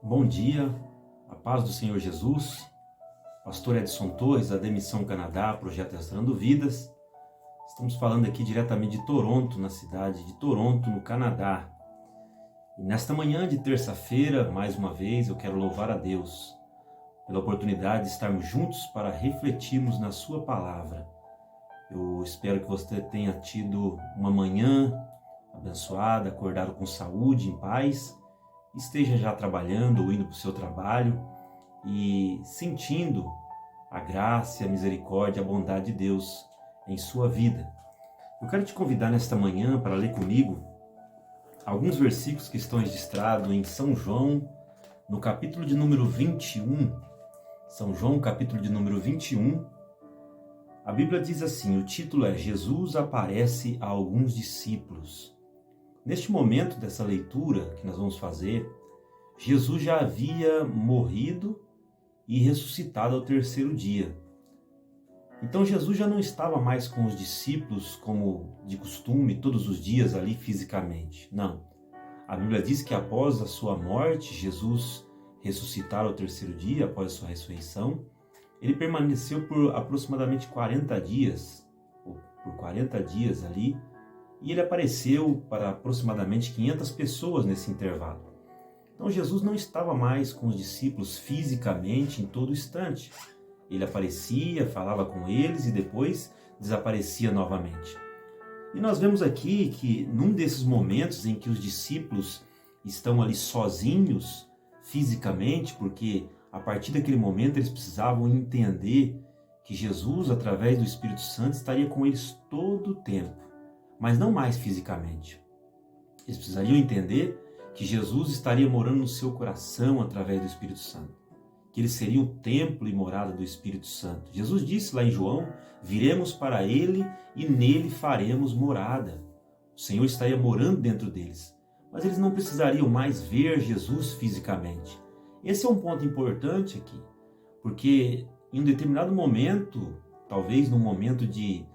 Bom dia, a paz do Senhor Jesus, Pastor Edson Torres, da Demissão Canadá, Projeto Restaurando Vidas. Estamos falando aqui diretamente de Toronto, na cidade de Toronto, no Canadá. E nesta manhã de terça-feira, mais uma vez, eu quero louvar a Deus pela oportunidade de estarmos juntos para refletirmos na sua palavra. Eu espero que você tenha tido uma manhã abençoada, acordado com saúde, em paz, esteja já trabalhando ou indo para o seu trabalho e sentindo a graça, a misericórdia, a bondade de Deus em sua vida. Eu quero te convidar nesta manhã para ler comigo alguns versículos que estão registrados em São João, no capítulo de número 21. São João, capítulo de número 21. A Bíblia diz assim, o título é Jesus aparece a alguns discípulos. Neste momento dessa leitura que nós vamos fazer, Jesus já havia morrido e ressuscitado ao terceiro dia. Então Jesus já não estava mais com os discípulos como de costume, todos os dias ali fisicamente. Não. A Bíblia diz que após a sua morte, Jesus ressuscitar ao terceiro dia, após a sua ressurreição, ele permaneceu por aproximadamente 40 dias, ou por 40 dias ali, e ele apareceu para aproximadamente 500 pessoas nesse intervalo. Então Jesus não estava mais com os discípulos fisicamente em todo instante. Ele aparecia, falava com eles e depois desaparecia novamente. E nós vemos aqui que num desses momentos em que os discípulos estão ali sozinhos fisicamente, porque a partir daquele momento eles precisavam entender que Jesus, através do Espírito Santo, estaria com eles todo o tempo, mas não mais fisicamente. Eles precisariam entender que Jesus estaria morando no seu coração através do Espírito Santo, que ele seria o templo e morada do Espírito Santo. Jesus disse lá em João, viremos para ele e nele faremos morada. O Senhor estaria morando dentro deles, mas eles não precisariam mais ver Jesus fisicamente. Esse é um ponto importante aqui, porque em um determinado momento, talvez num momento de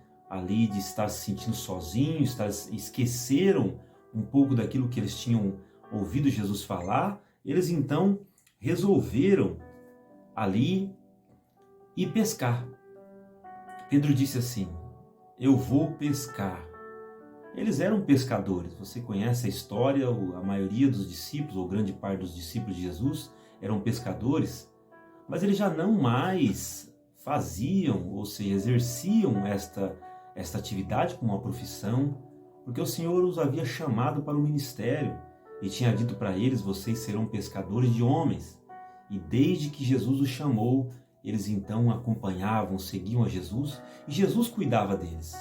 estar se sentindo sozinhos, esqueceram um pouco daquilo que eles tinham ouvido Jesus falar, eles então resolveram ali ir pescar. Pedro disse assim, eu vou pescar. Eles eram pescadores, você conhece a história, a maioria dos discípulos, ou grande parte dos discípulos de Jesus, eram pescadores, mas eles já não mais faziam, ou seja, exerciam esta atividade como uma profissão, porque o Senhor os havia chamado para o ministério e tinha dito para eles, vocês serão pescadores de homens. E desde que Jesus os chamou, eles então acompanhavam, seguiam a Jesus e Jesus cuidava deles.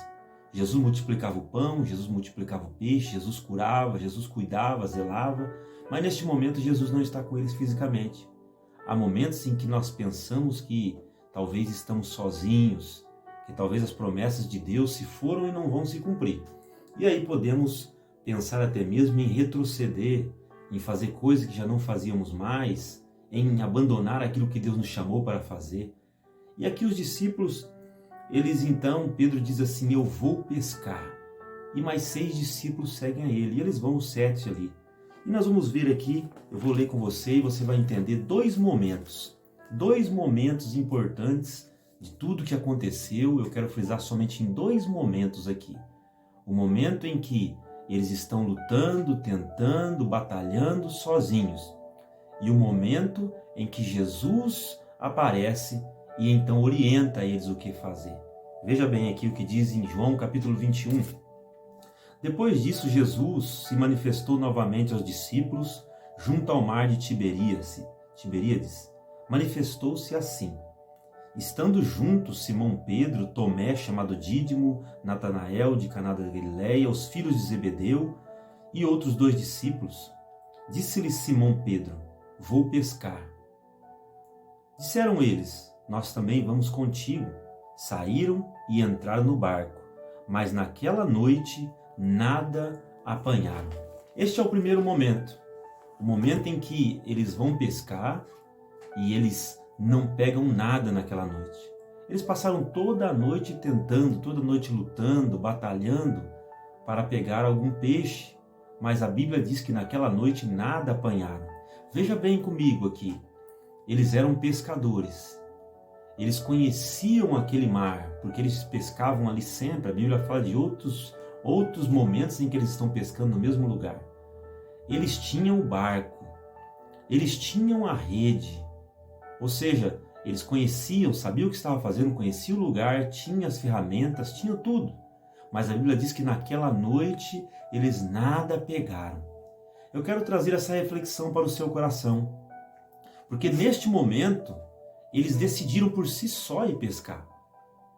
Jesus multiplicava o pão, Jesus multiplicava o peixe, Jesus curava, Jesus cuidava, zelava, mas neste momento Jesus não está com eles fisicamente. Há momentos em que nós pensamos que talvez estamos sozinhos, que talvez as promessas de Deus se foram e não vão se cumprir. E aí podemos pensar até mesmo em retroceder, em fazer coisas que já não fazíamos mais, em abandonar aquilo que Deus nos chamou para fazer. E aqui os discípulos, eles então, Pedro diz assim, eu vou pescar. E mais 6 discípulos seguem a ele, e eles vão os 7 ali. E nós vamos ver aqui, eu vou ler com você e você vai entender dois momentos importantes de tudo que aconteceu. Eu quero frisar somente em 2 momentos aqui. O momento em que eles estão lutando, tentando, batalhando sozinhos. E o momento em que Jesus aparece e então orienta eles o que fazer. Veja bem aqui o que diz em João capítulo 21. Depois disso, Jesus se manifestou novamente aos discípulos junto ao mar de Tiberíades. Manifestou-se assim. Estando juntos Simão Pedro, Tomé, chamado Dídimo, Natanael, de Caná da Galileia, os filhos de Zebedeu e outros 2 discípulos, disse-lhe Simão Pedro, vou pescar. Disseram eles, nós também vamos contigo. Saíram e entraram no barco, mas naquela noite nada apanharam. Este é o primeiro momento, o momento em que eles vão pescar e eles não pegam nada naquela noite. Eles passaram toda a noite tentando, toda a noite lutando, batalhando para pegar algum peixe, mas a Bíblia diz que naquela noite nada apanharam. Veja bem comigo aqui, eles eram pescadores, eles conheciam aquele mar, porque eles pescavam ali sempre. A Bíblia fala de outros momentos em que eles estão pescando no mesmo lugar. Eles tinham o barco, eles tinham a rede, ou seja, eles conheciam, sabiam o que estavam fazendo, conheciam o lugar, tinham as ferramentas, tinham tudo. Mas a Bíblia diz que naquela noite eles nada pegaram. Eu quero trazer essa reflexão para o seu coração, porque neste momento eles decidiram por si só ir pescar.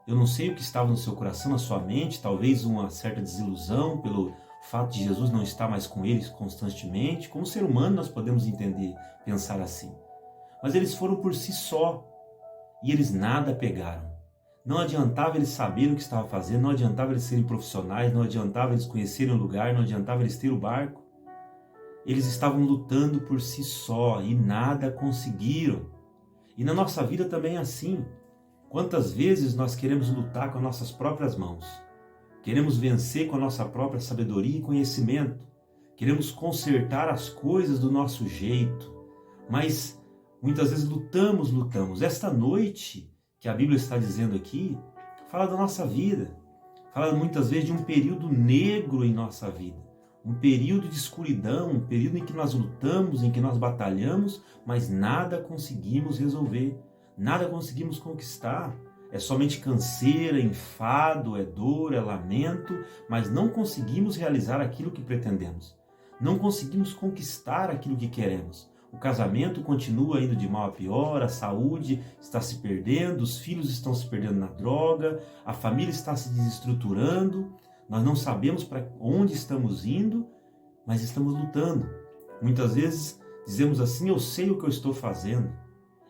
Eu não sei o que estava no seu coração, na sua mente, talvez uma certa desilusão pelo fato de Jesus não estar mais com eles constantemente. Como ser humano nós podemos entender, pensar assim. Mas eles foram por si só e eles nada pegaram. Não adiantava eles saberem o que estavam fazendo, não adiantava eles serem profissionais, não adiantava eles conhecerem o lugar, não adiantava eles terem o barco. Eles estavam lutando por si só e nada conseguiram. E na nossa vida também é assim. Quantas vezes nós queremos lutar com as nossas próprias mãos? Queremos vencer com a nossa própria sabedoria e conhecimento. Queremos consertar as coisas do nosso jeito. Mas muitas vezes lutamos. Esta noite que a Bíblia está dizendo aqui, fala da nossa vida. Fala muitas vezes de um período negro em nossa vida. Um período de escuridão, um período em que nós lutamos, em que nós batalhamos, mas nada conseguimos resolver, nada conseguimos conquistar. É somente canseira, enfado, é dor, é lamento, mas não conseguimos realizar aquilo que pretendemos. Não conseguimos conquistar aquilo que queremos. O casamento continua indo de mal a pior, a saúde está se perdendo, os filhos estão se perdendo na droga, a família está se desestruturando. Nós não sabemos para onde estamos indo, mas estamos lutando. Muitas vezes dizemos assim: eu sei o que eu estou fazendo,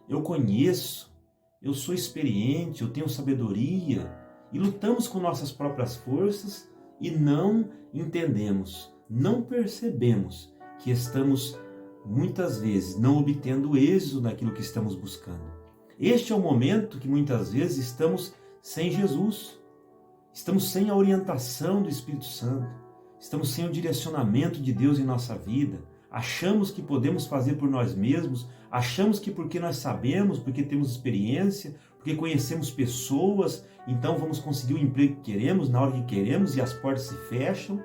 eu conheço, eu sou experiente, eu tenho sabedoria, e lutamos com nossas próprias forças e não entendemos, não percebemos que estamos muitas vezes não obtendo êxito naquilo que estamos buscando. Este é o momento que muitas vezes estamos sem Jesus. Estamos sem a orientação do Espírito Santo, estamos sem o direcionamento de Deus em nossa vida, achamos que podemos fazer por nós mesmos, achamos que porque nós sabemos, porque temos experiência, porque conhecemos pessoas, então vamos conseguir o emprego que queremos, na hora que queremos, e as portas se fecham,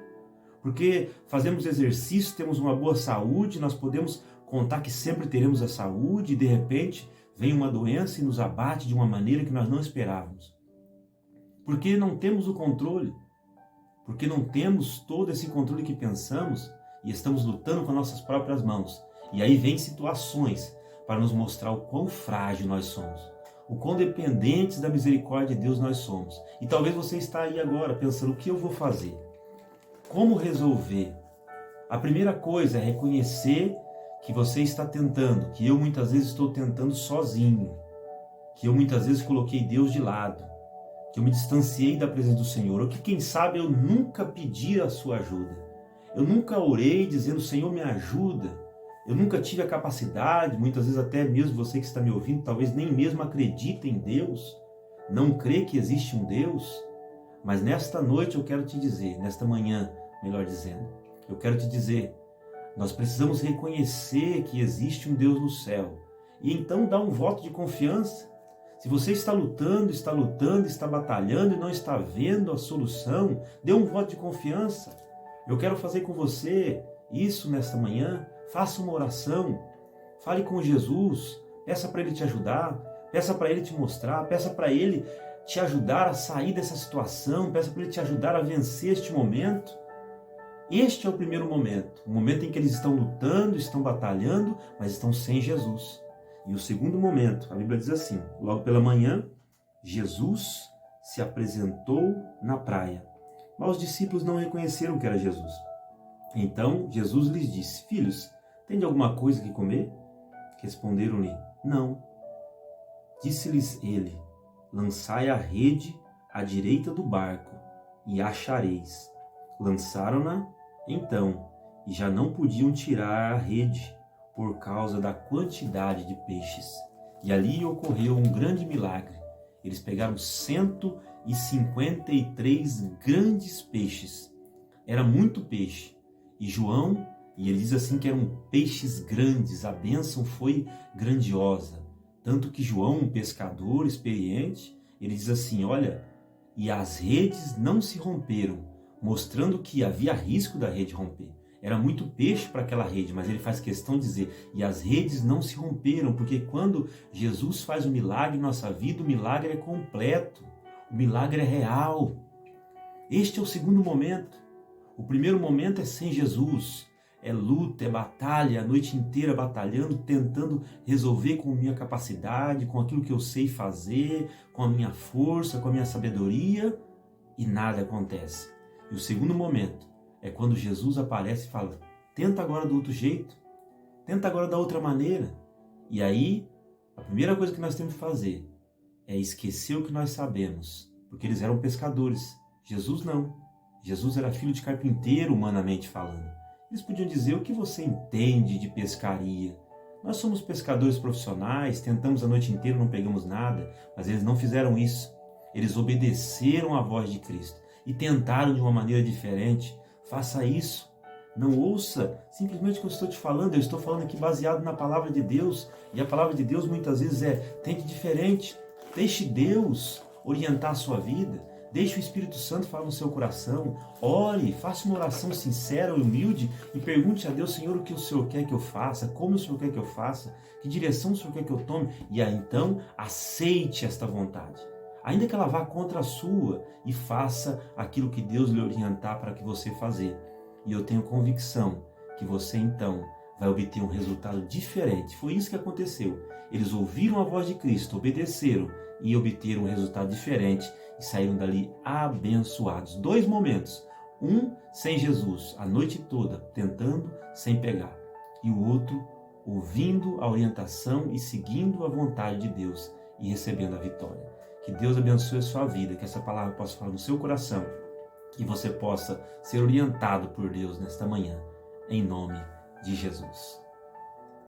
porque fazemos exercício, temos uma boa saúde, nós podemos contar que sempre teremos a saúde, e de repente vem uma doença e nos abate de uma maneira que nós não esperávamos. Porque não temos o controle, porque não temos todo esse controle que pensamos e estamos lutando com nossas próprias mãos. E aí vem situações para nos mostrar o quão frágil nós somos, o quão dependentes da misericórdia de Deus nós somos. E talvez você está aí agora pensando: o que eu vou fazer? Como resolver? A primeira coisa é reconhecer que você está tentando, que eu muitas vezes estou tentando sozinho, que eu muitas vezes coloquei Deus de lado, que eu me distanciei da presença do Senhor, ou que quem sabe eu nunca pedi a sua ajuda. Eu nunca orei dizendo: Senhor, me ajuda. Eu nunca tive a capacidade, muitas vezes até mesmo você que está me ouvindo, talvez nem mesmo acredita em Deus, não crê que existe um Deus. Mas nesta noite eu quero te dizer, nesta manhã, melhor dizendo, eu quero te dizer, nós precisamos reconhecer que existe um Deus no céu, e então dar um voto de confiança. Se você está lutando, está batalhando e não está vendo a solução, dê um voto de confiança. Eu quero fazer com você isso nesta manhã. Faça uma oração, fale com Jesus, peça para Ele te ajudar, peça para Ele te mostrar, peça para Ele te ajudar a sair dessa situação, peça para Ele te ajudar a vencer este momento. Este é o primeiro momento, o momento em que eles estão lutando, estão batalhando, mas estão sem Jesus. E o segundo momento, a Bíblia diz assim: logo pela manhã, Jesus se apresentou na praia. Mas os discípulos não reconheceram que era Jesus. Então Jesus lhes disse: filhos, tem alguma coisa que comer? Responderam-lhe: não. Disse-lhes ele: lançai a rede à direita do barco e achareis. Lançaram-na então e já não podiam tirar a rede por causa da quantidade de peixes. E ali ocorreu um grande milagre. Eles pegaram 153 grandes peixes. Era muito peixe. E João E ele diz assim que eram peixes grandes, a bênção foi grandiosa. Tanto que João, um pescador experiente, ele diz assim, olha, e as redes não se romperam, mostrando que havia risco da rede romper. Era muito peixe para aquela rede, mas ele faz questão de dizer, e as redes não se romperam, porque quando Jesus faz um milagre em nossa vida, o milagre é completo, o milagre é real. Este é o segundo momento. O primeiro momento é sem Jesus, é luta, é batalha, a noite inteira batalhando, tentando resolver com minha capacidade, com aquilo que eu sei fazer, com a minha força, com a minha sabedoria, e nada acontece. E o segundo momento é quando Jesus aparece e fala, tenta agora do outro jeito, tenta agora da outra maneira. E aí, a primeira coisa que nós temos que fazer é esquecer o que nós sabemos, porque eles eram pescadores. Jesus não. Jesus era filho de carpinteiro, humanamente falando. Eles podiam dizer, o que você entende de pescaria? Nós somos pescadores profissionais, tentamos a noite inteira, não pegamos nada, mas eles não fizeram isso. Eles obedeceram à voz de Cristo e tentaram de uma maneira diferente. Faça isso. Não ouça simplesmente o que eu estou te falando. Eu estou falando aqui baseado na palavra de Deus. E a palavra de Deus muitas vezes tente diferente. Deixe Deus orientar a sua vida. Deixe o Espírito Santo falar no seu coração. Ore, faça uma oração sincera e humilde e pergunte a Deus, Senhor, o que o Senhor quer que eu faça? Como o Senhor quer que eu faça? Que direção o Senhor quer que eu tome? E aí então aceite esta vontade. Ainda que ela vá contra a sua, e faça aquilo que Deus lhe orientar para que você fazer. E eu tenho convicção que você então vai obter um resultado diferente. Foi isso que aconteceu. Eles ouviram a voz de Cristo, obedeceram e obteram um resultado diferente e saíram dali abençoados. 2 momentos. Um sem Jesus, a noite toda, tentando sem pegar. E o outro ouvindo a orientação e seguindo a vontade de Deus e recebendo a vitória. Que Deus abençoe a sua vida, que essa palavra possa falar no seu coração, que você possa ser orientado por Deus nesta manhã, em nome de Jesus.